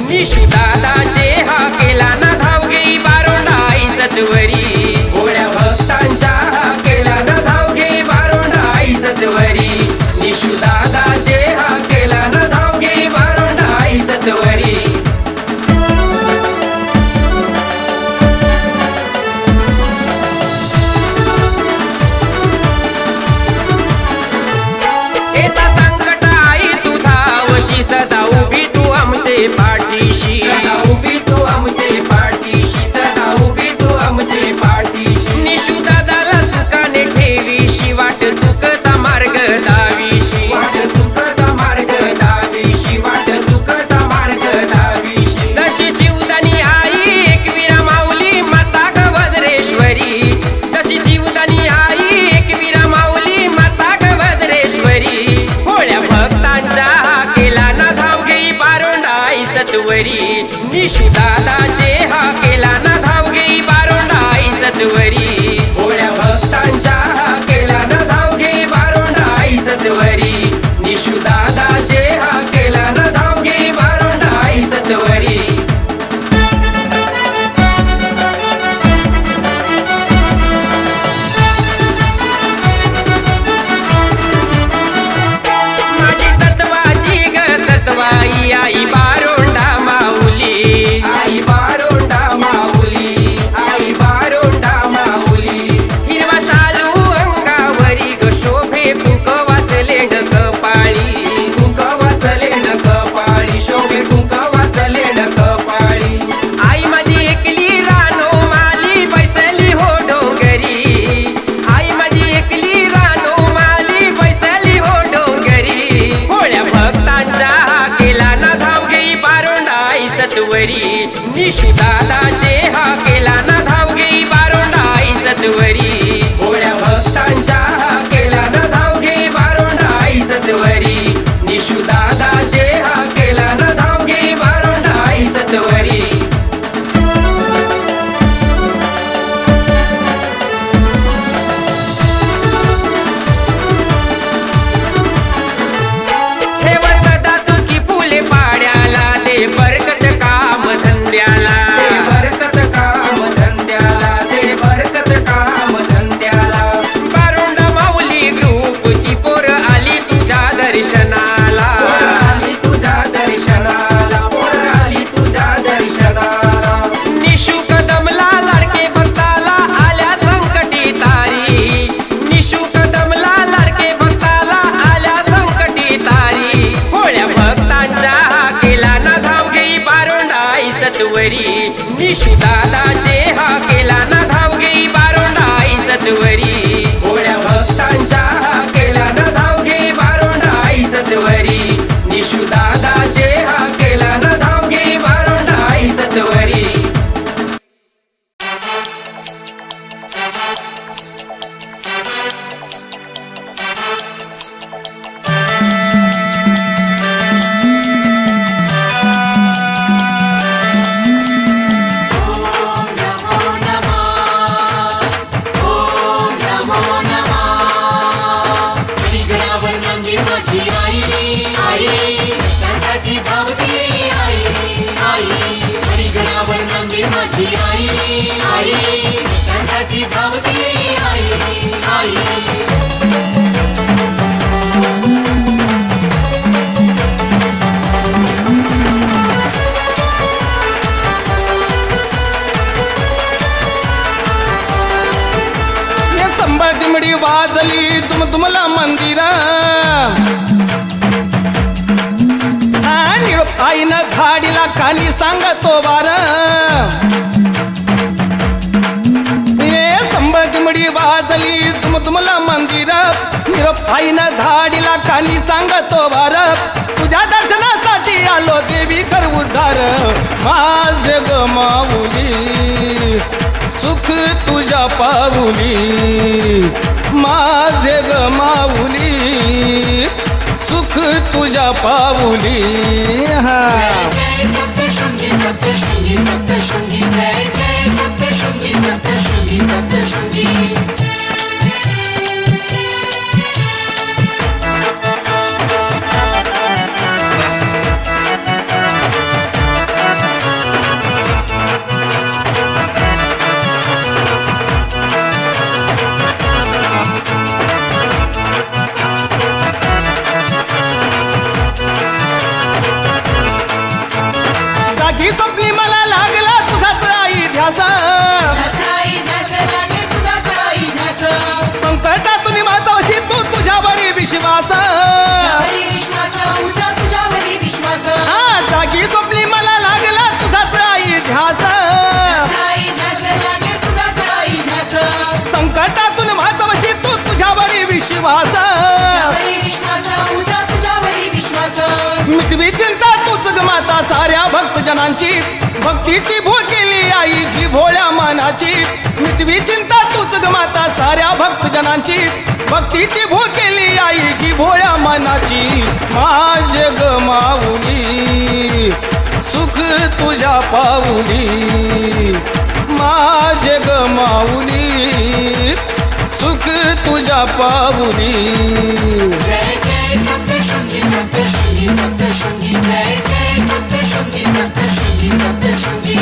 निशू दादाचे हा केला ना धाव घेई बारोंडाई सत्वरी, भोळ्या भक्तांच्या हा केला ना धाव घेई बारोंडाई सत्वरी. निशू दादाचे हा केला ना धाव घेई बारोंडाई सत्वरी. येता संकट आई तू धावशी सदा उभी तू आमचे पाठीशी, सदा उभी तू आमचे पाठीशी, सदा उभी तू आमचे पाठीशी. निशू दादाला चुकाने ठेवीशी, वाट चुकता मार्ग दावीशी, वाट चुकता मार्ग दावीशी, वाट चुकता मार्ग दावीशी. जशी जीवदानी आई एकवीरा माऊली माता ग वज्रेश्वरी, जशी जीवदानी आई एकवीरा माऊली माता ग वज्रेश्वरी. भोळ्या भक्तांच्या केला ना धाव घेई बारोंडाई सत्वरी. निशू दादाचे हा केला ना धाव घेई बारोंडाई सत्वरी. भोळ्या भक्तांच्या हा केला ना धाव घेई बारोंडाई सत्वरी. निशू दादाचे हा केला ना धाव घेई बारोंडाई सत्वरी. माझी सत्वाची ग सत्वाई आई बारोंडा माऊली, आई बारोंडा माऊली, आई बारोंडा माऊली. हिरवा शालू अंगावरी ग शोभे कुंकवाचले कपाळी, कुंकवाचले कपाळी, शोभे कुंकवाचले कपाळी. आई माझी एकली रानो माली बैसली हो डोंगरी, आई माझी एकली रानो माली बैसली हो डोंगरी. भोळ्या भक्तांच्या केला ना धाव घेई बारोंडाई सत्वरी. निशू दादाचे हा केला ना धाव घेई बारोंडाई सत्वरी. भोळ्या भक्तांच्या केला ना धाव घेई बारोंडाई सत्वरी. निशू दादाचे हा केला ना धाव घेई बारोंडाई सत्वरी. ठेव सदा सुखी फुले पाड्याला, दे बरकत काम धंद्याला, दे बरकत काम धंद्याला, दे बरकत काम धंद्याला. बारोंडा माऊली ग्रुपची पोर आली तुझ्या दर्शनाला, आली तुझ्या दर्शनाला, पोर आली तुझ्या दर्शनाला. निशू कदमला लाडके भक्ताला आल्या संकटी तारी, निशू कदमला लाडके भक्ताला आल्या संकटी तारी. भोळ्या भक्तांच्या केला ना धाव घेई बारोंडाई सत्वरी. निशू दादाचे हा केला ना धाव घेई बारोंडाई सत्वरी. भोळ्या भक्तांच्या केला ना धाव घेई बारोंडाई सत्वरी. निशू दादाचे हा केला ना धाव घेई बारोंडाई सत्वरी. माझी आई आई त्यासाठी धावते आई आई संबळदिमडी वाजली तुमला मंदिर निरोप आईनं झाडीला कानी सांगतो वार संबळदिमडी वाजली तुमला मंदिर निरोप आईनं झाडीला कानी सांगतो वार तुझ्या दर्शनासाठी आलो देवी कर उद्धार माझे ग माऊली सुख तुझ्या पाऊली माझे ग माऊली सुख तुझ्या पाऊली हा जय सप्तशृंगी सप्तशृंगी सप्तशृंगी जय जय सप्तशृंगी सप्तशृंगी सप्तशृंगी जागी स्वप्नी मला लागला तुझाच आई ध्यास संकटातून माझाशी तू तुझ्यावरी विश्वास हा जागी स्वप्नी मला लागला तुझाच आई ध्यास संकटातून माझाशी तू तुझ्यावरी विश्वास मिटवी चिंता तूच ग माता साऱ्या भक्तजनांची भक्तीची भूक केली आई जी भोळ्या मनाची मिटवी चिंता तूच ग माता साऱ्या भक्तजनांची भक्तीची भूक केली आई जी भोळ्या मनाची माझे ग माऊली सुख तुझ्या पाऊली माझे ग माऊली सुख तुझ्या पाऊली जय जय सप्तशृंगी सप्तशृंगी सप्तशृंगी जय जय सप्तशृंगी सप्तशृंगी सप्तशृंगी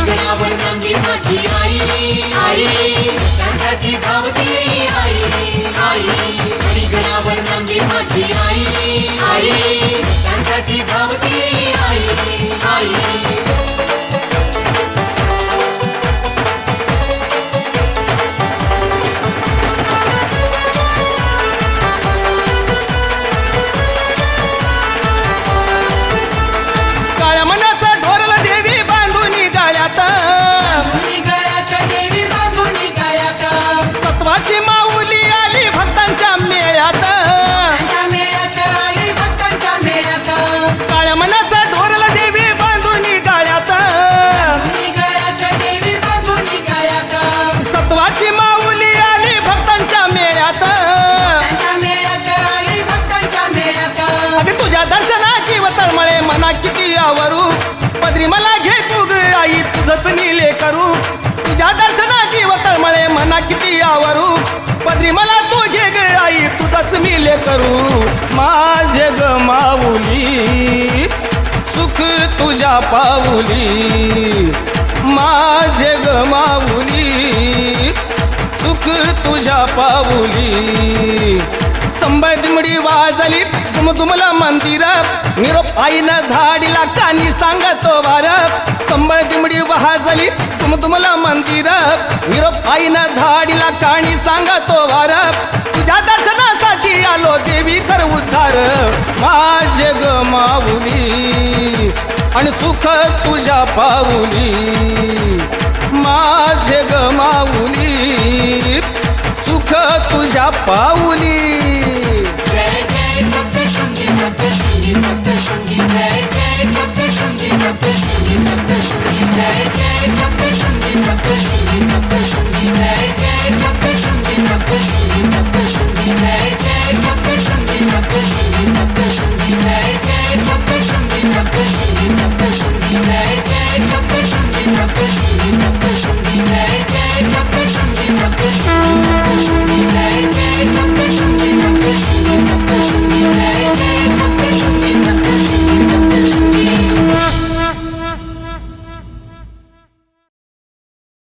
गणावर नांदी माझी आई आई त्यासाठी धावते आई आई गणावर नांदी माझी आई आई त्यासाठी धावते आई आई सत्वाची माऊली आली भक्तांच्या मेळ्यात काळ्या मनाचा ढोरला देवी बांधून गाळ्यात सत्वाची माऊली आली भक्तांच्या मेळ्यात अगं तुझ्या दर्शनाची वतळमळे मना किती आवरू पदरी मला घे तू ग आई तुझंच नीले करू तुझ्या दर्शनाची वतळमळे मना किती आवरू पदरी मला तू घे ग आई तुझंच नीले करू माझे ग माऊली सुख तुझ्या पाऊली माझे ग माऊली सुख तुझ्या पाऊली संबळदिमडी वाजली तुमला मंदिर निरोप आईनं धाडीला कानी सांगतो वार संबळदिमडी वाजली तुमला मंदिर निरोप आईनं धाडीला कानी सांगतो वार तुझ्या दर्शनासाठी आलो देवी कर उद्धार माझे ग माऊली आणि सुख तुझ्या पाऊली माझे ग माऊली सुख तुझ्या पाऊली जय जय सप्तशृंगी सप्तशृंगी सप्तशृंगी जय जय सप्तशृंगी सप्तशृंगी सप्तशृंगी जय जय सप्तशृंगी सप्तशृंगी सप्तशृंगी जय जय सप्तशृंगी सप्तशृंगी सप्तशृंगी जय जय सप्तशृंगी सप्तशृंगी सप्तशृंगी जय जय सप्तशृंगी सप्तशृंगी सप्तशृंगी जय जय सप्तशृंगी सप्तशृंगी सप्तशृंगी जय जय सप्तशृंगी सप्तशृंगी